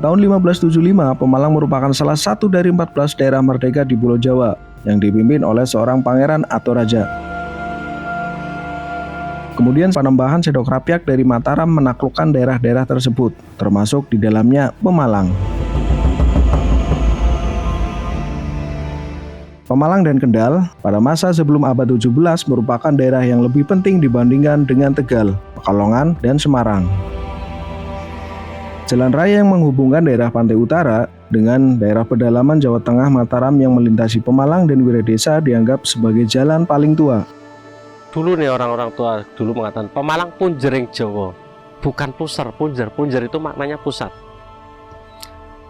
tahun 1575, Pemalang merupakan salah satu dari 14 daerah merdeka di Pulau Jawa yang dipimpin oleh seorang pangeran atau raja. Kemudian Panembahan Sendok Rapiak dari Mataram menaklukkan daerah-daerah tersebut, termasuk di dalamnya Pemalang. Pemalang dan Kendal pada masa sebelum abad 17 merupakan daerah yang lebih penting dibandingkan dengan Tegal, Pekalongan, dan Semarang. Jalan raya yang menghubungkan daerah pantai utara dengan daerah pedalaman Jawa Tengah Mataram yang melintasi Pemalang dan Wiradesa dianggap sebagai jalan paling tua. Dulu nih orang-orang tua dulu mengatakan Pemalang punjering Jawa, bukan pusar. Punjer itu maknanya pusat.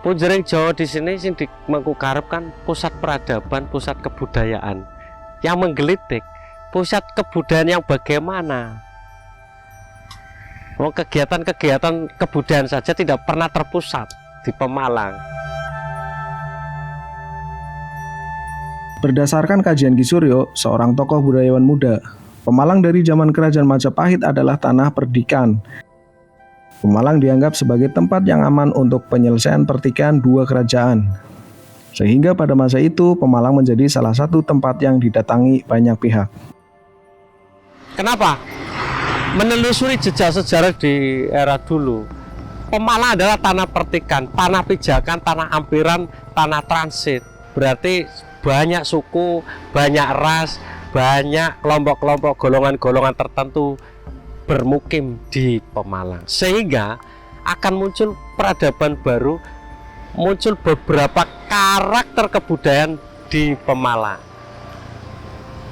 Punjering Jawa di sini sing mengkukarepkan pusat peradaban, pusat kebudayaan. Yang menggelitik pusat kebudayaan yang bagaimana? Kegiatan-kegiatan kebudayaan saja tidak pernah terpusat di Pemalang. Berdasarkan kajian Ki Suryo, seorang tokoh budayawan muda, Pemalang dari zaman Kerajaan Majapahit adalah tanah perdikan. Pemalang dianggap sebagai tempat yang aman untuk penyelesaian pertikaian dua kerajaan. Sehingga pada masa itu Pemalang menjadi salah satu tempat yang didatangi banyak pihak. Kenapa? Menelusuri jejak sejarah di era dulu, Pemalang adalah tanah pertikan, tanah pijakan, tanah ampiran, tanah transit. Berarti banyak suku, banyak ras, banyak kelompok-kelompok, golongan-golongan tertentu bermukim di Pemalang, sehingga akan muncul peradaban baru, muncul beberapa karakter kebudayaan di Pemalang.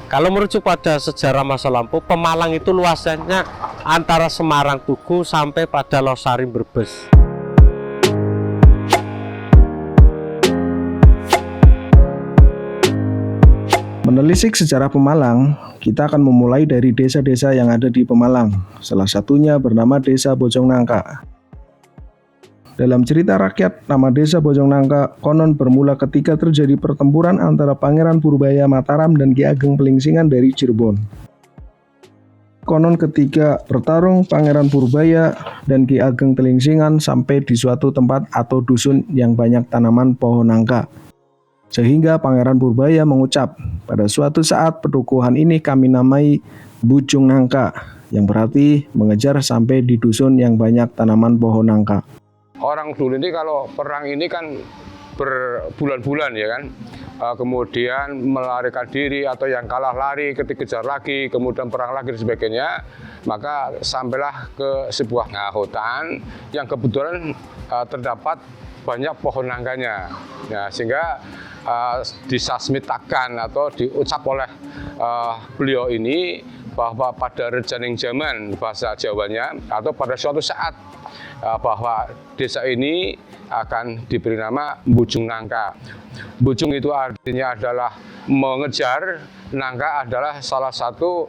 Kalau merujuk pada sejarah masa lampau, Pemalang itu luasannya antara Semarang Tugu sampai pada Losari Brebes. Menelisik sejarah Pemalang, kita akan memulai dari desa-desa yang ada di Pemalang. Salah satunya bernama Desa Bojongnangka. Dalam cerita rakyat, nama Desa Bojongnangka konon bermula ketika terjadi pertempuran antara Pangeran Purbaya Mataram dan Ki Ageng Pelingsingan dari Cirebon. Konon ketika bertarung, Pangeran Purbaya dan Ki Ageng Pelingsingan sampai di suatu tempat atau dusun yang banyak tanaman pohon nangka. Sehingga Pangeran Purbaya mengucap, pada suatu saat pedukuhan ini kami namai Bujung Nangka, yang berarti mengejar sampai di dusun yang banyak tanaman pohon nangka. Orang dulu ini kalau perang ini kan berbulan-bulan ya kan, kemudian melarikan diri atau yang kalah lari kejar lagi, kemudian perang lagi dan sebagainya, maka sampailah ke sebuah hutan yang kebetulan terdapat banyak pohon nangganya, ya, sehingga disasmitakan atau diucap oleh beliau ini bahwa pada rejaning zaman bahasa Jawanya atau pada suatu saat bahwa desa ini akan diberi nama Bujung Nangka. Bujung itu artinya adalah mengejar, nangka adalah salah satu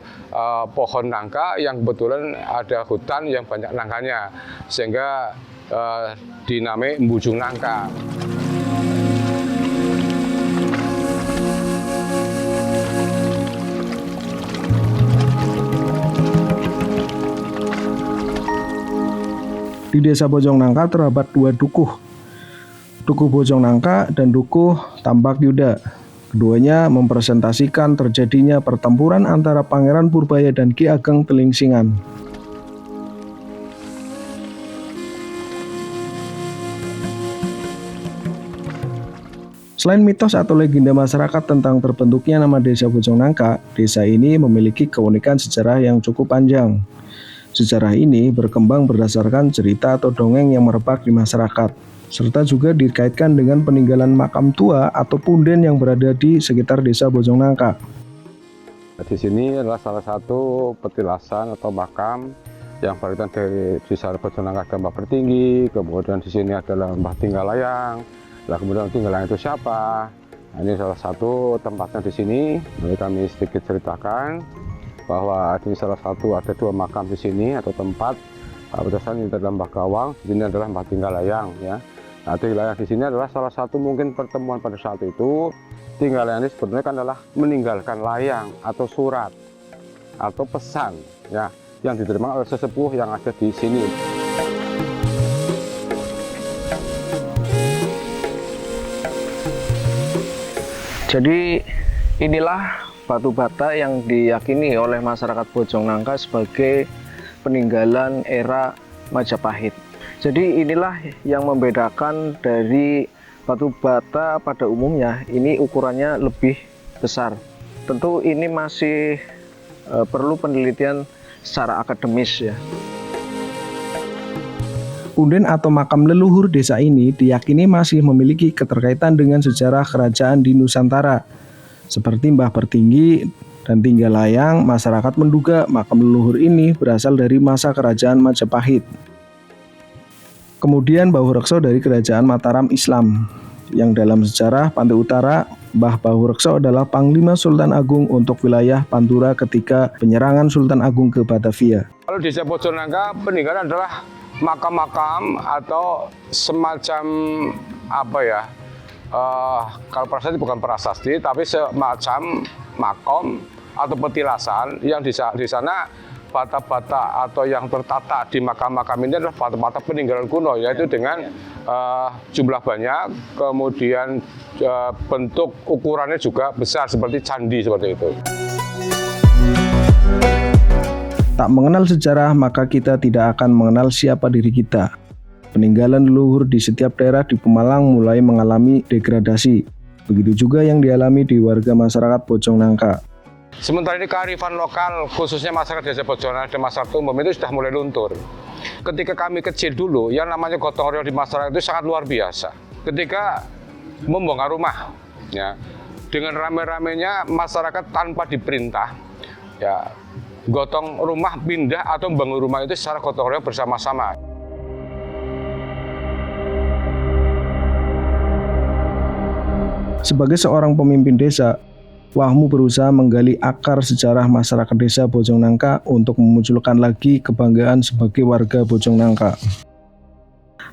pohon nangka yang kebetulan ada hutan yang banyak nangkanya, sehingga dinamai Bujung Nangka. Di Desa Bojongnangka terdapat dua dukuh, Dukuh Bojongnangka dan Dukuh Tambak Yuda. Keduanya mempresentasikan terjadinya pertempuran antara Pangeran Purbaya dan Ki Ageng Pelingsingan. Selain mitos atau legenda masyarakat tentang terbentuknya nama Desa Bojongnangka, desa ini memiliki keunikan sejarah yang cukup panjang. Sejarah ini berkembang berdasarkan cerita atau dongeng yang merebak di masyarakat, serta juga dikaitkan dengan peninggalan makam tua atau punden yang berada di sekitar Desa Bojongnangka. Di sini adalah salah satu petilasan atau makam yang berkaitan dari Desa Bojongnangka Mbah Pertinggi, kemudian di sini adalah Mbah Tinggalayang. Lah kemudian Tinggalayang itu siapa? Nah, ini salah satu tempatnya di sini. Nanti kami sedikit ceritakan bahwa di salah satu ada dua makam di sini atau tempat. Berdasarkan ini adalah Mbah Gawang, di sini adalah Mbah Tinggalayang ya. Nah, Tinggalayang di sini adalah salah satu mungkin pertemuan pada saat itu. Tinggalayang ini sebenarnya kan adalah meninggalkan layang atau surat atau pesan ya yang diterima oleh sesepuh yang ada di sini. Jadi inilah batu bata yang diyakini oleh masyarakat Bojongnangka sebagai peninggalan era Majapahit. Jadi inilah yang membedakan dari batu bata pada umumnya, ini ukurannya lebih besar. Tentu ini masih perlu penelitian secara akademis ya. Punden atau makam leluhur desa ini diyakini masih memiliki keterkaitan dengan sejarah kerajaan di Nusantara. Seperti Mbah Pertinggi dan Tinggalayang, masyarakat menduga makam leluhur ini berasal dari masa kerajaan Majapahit. Kemudian Bahurekso dari kerajaan Mataram Islam, yang dalam sejarah Pantai Utara, Mbah Bahurekso adalah Panglima Sultan Agung untuk wilayah Pantura ketika penyerangan Sultan Agung ke Batavia. Kalau di Desa Bojongnangka, peninggalan adalah makam-makam atau semacam apa ya? Kalau prasasti bukan prasasti, tapi semacam makom atau petilasan yang di sana bata-bata atau yang tertata di makam-makam ini adalah bata-bata peninggalan kuno, yaitu dengan jumlah banyak, kemudian bentuk ukurannya juga besar seperti candi seperti itu. Tak mengenal sejarah, maka kita tidak akan mengenal siapa diri kita. Peninggalan leluhur di setiap daerah di Pemalang mulai mengalami degradasi. Begitu juga yang dialami di warga masyarakat Bojongnangka. Sementara ini kearifan lokal, khususnya masyarakat Desa Bojongnangka dan masyarakat umum itu sudah mulai luntur. Ketika kami kecil dulu, yang namanya gotong royong di masyarakat itu sangat luar biasa. Ketika membongkar rumah, ya, dengan rame-ramenya masyarakat tanpa diperintah, ya, gotong rumah pindah atau membangun rumah itu secara gotong royong bersama-sama. Sebagai seorang pemimpin desa, Wahmu berusaha menggali akar sejarah masyarakat desa Bojongnangka untuk memunculkan lagi kebanggaan sebagai warga Bojongnangka.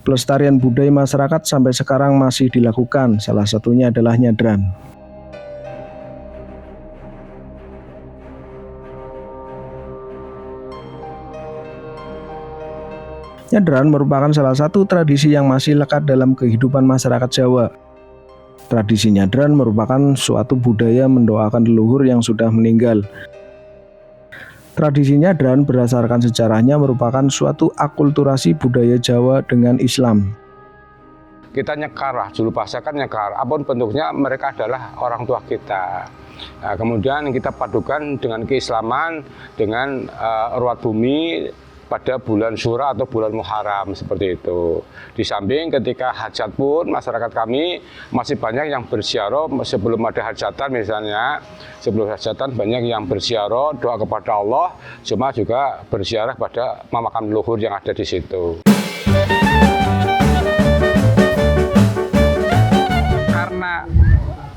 Pelestarian budaya masyarakat sampai sekarang masih dilakukan, salah satunya adalah nyadran. Nyadran merupakan salah satu tradisi yang masih lekat dalam kehidupan masyarakat Jawa. Tradisi nyadran merupakan suatu budaya mendoakan leluhur yang sudah meninggal. Tradisi nyadran berdasarkan sejarahnya merupakan suatu akulturasi budaya Jawa dengan Islam. Kita nyekar lah, julu bahasa kan nyekar, apapun bentuknya mereka adalah orang tua kita. Nah, kemudian kita padukan dengan keislaman, dengan ruat bumi, pada bulan Syura atau bulan Muharram seperti itu. Di samping ketika hajat pun masyarakat kami masih banyak yang berziarah sebelum ada hajatan misalnya. Sebelum hajatan banyak yang berziarah doa kepada Allah, cuma juga berziarah pada makam leluhur yang ada di situ. Karena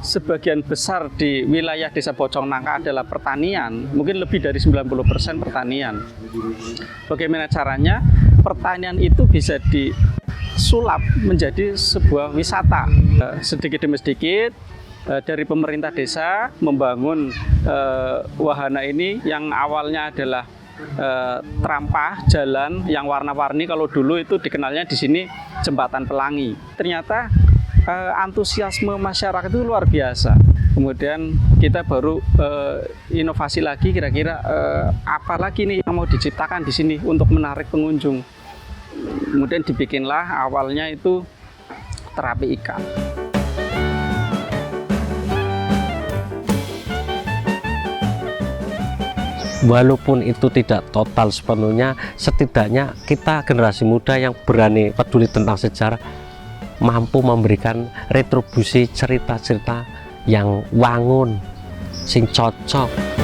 sebagian besar di wilayah Desa Bojongnangka adalah pertanian, mungkin lebih dari 90% pertanian. Bagaimana caranya pertanian itu bisa disulap menjadi sebuah wisata. Sedikit demi sedikit dari pemerintah desa membangun wahana ini yang awalnya adalah terampah jalan yang warna-warni. Kalau dulu itu dikenalnya di sini jembatan pelangi. Ternyata antusiasme masyarakat itu luar biasa. Kemudian kita baru inovasi lagi, kira-kira apa lagi nih yang mau diciptakan di sini untuk menarik pengunjung. Kemudian dibikinlah awalnya itu terapi ikan. Walaupun itu tidak total sepenuhnya, setidaknya kita generasi muda yang berani peduli tentang sejarah mampu memberikan retribusi cerita-cerita yang wangun, sing cocok.